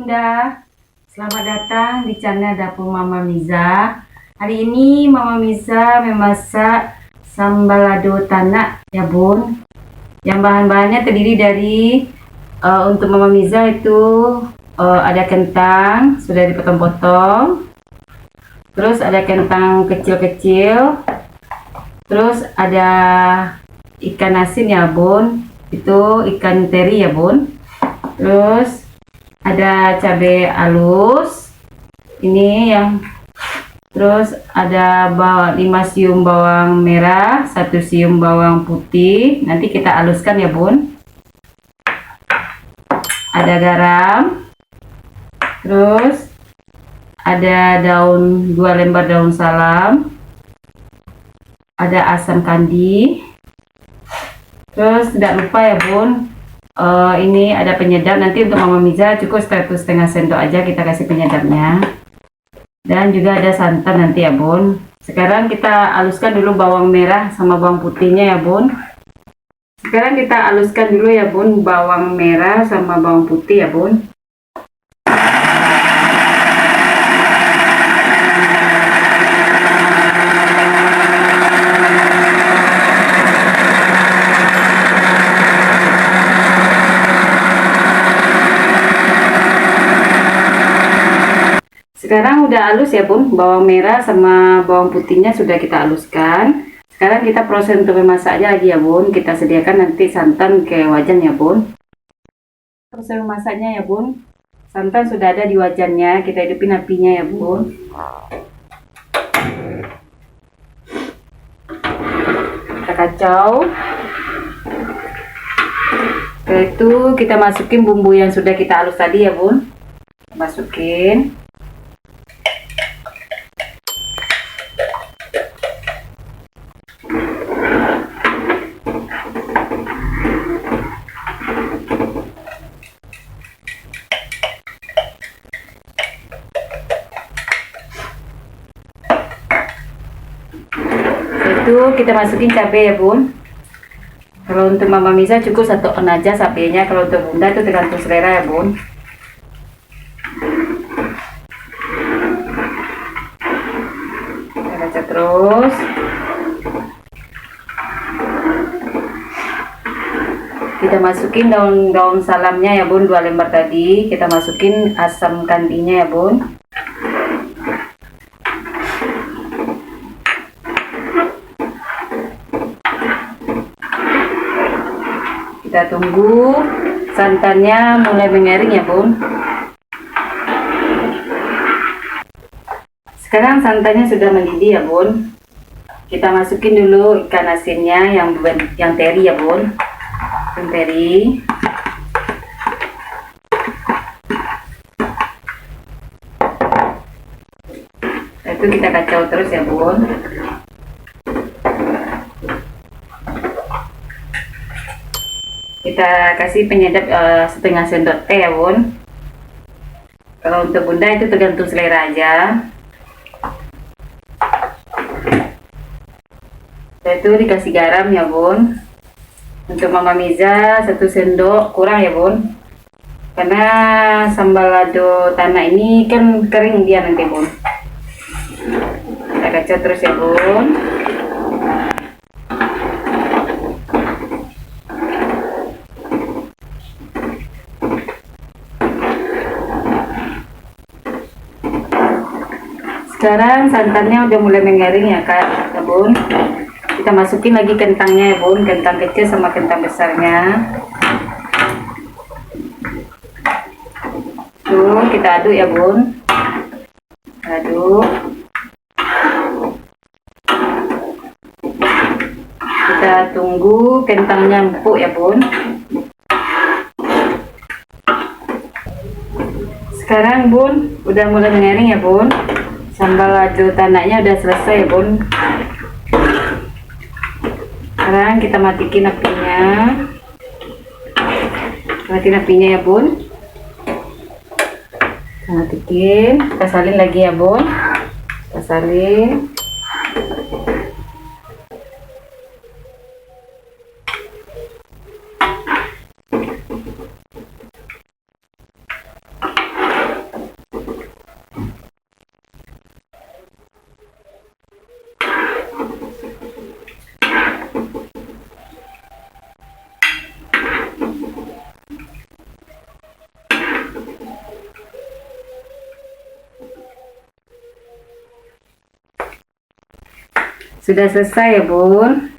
Bunda, selamat datang di channel Dapur Mama Miza. Hari ini Mama Miza memasak sambal lado tanak ya Bun. Yang bahan-bahannya terdiri dari untuk Mama Miza itu ada kentang sudah dipotong-potong, terus ada kentang kecil-kecil, terus ada ikan asin ya Bun, itu ikan teri ya Bun. Terus ada cabai halus ini terus ada 5 siung bawang merah, 1 siung bawang putih, nanti kita haluskan ya Bun. Ada garam, terus ada 2 lembar daun salam, ada asam kandi, terus tidak lupa ya Bun, ini ada penyedap. Nanti untuk Mama Miza cukup 1,5 sendok aja kita kasih penyedapnya, dan juga ada santan nanti ya Bun. Sekarang kita haluskan dulu bawang merah sama bawang putihnya ya Bun. Sekarang kita haluskan dulu ya Bun bawang merah sama bawang putih ya Bun. Sekarang udah halus ya Bun, bawang merah sama bawang putihnya sudah kita haluskan. Sekarang kita proses untuk memasaknya lagi ya Bun. Kita sediakan nanti santan ke wajan ya Bun. Proses memasaknya ya Bun, santan sudah ada di wajannya, kita hidupin apinya ya Bun. Kita kacau. Setelah itu kita masukin bumbu yang sudah kita halus tadi ya Bun. Masukin. Itu kita masukin cabai ya Bun. Kalau untuk Mama Miza cukup 1 on aja cabenya, kalau untuk Bunda itu tergantung selera ya Bun. Kita baca terus. Kita masukin daun salamnya ya Bun, 2 lembar tadi. Kita masukin asam kandinya ya Bun. Kita tunggu santannya mulai mengering ya Bun. Sekarang santannya sudah mendidih ya Bun. Kita masukin dulu ikan asinnya yang teri ya Bun. Ikan teri. Itu kita kacau terus ya Bun. Kita kasih penyedap 1/2 sendok teh ya Bun. Kalau untuk Bunda itu tergantung selera aja. Setelah itu dikasih garam ya Bun. Untuk Mama Miza 1 sendok kurang ya Bun, karena sambal lado tanak ini kan kering dia nanti Bun. Kita kacau terus ya Bun. Sekarang santannya udah mulai mengering ya Kak ya Bun. Kita masukin lagi kentangnya ya Bun, kentang kecil sama kentang besarnya. Tuh kita aduk ya Bun. Aduk. Kita tunggu kentangnya empuk ya Bun. Sekarang Bun udah mulai mengering ya Bun. Sambal lado tanaknya udah selesai ya Bun. Sekarang kita matiin apinya. Matiin apinya ya Bun. Kita matiin. Kita salin lagi ya Bun. Kita salin. Sudah selesai ya Bun.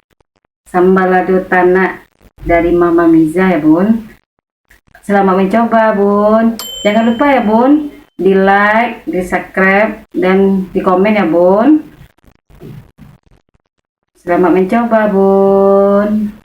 Sambal lado tanak dari Mama Miza ya Bun. Selamat mencoba Bun. Jangan lupa ya Bun, di like, di subscribe, dan di komen ya Bun. Selamat mencoba Bun.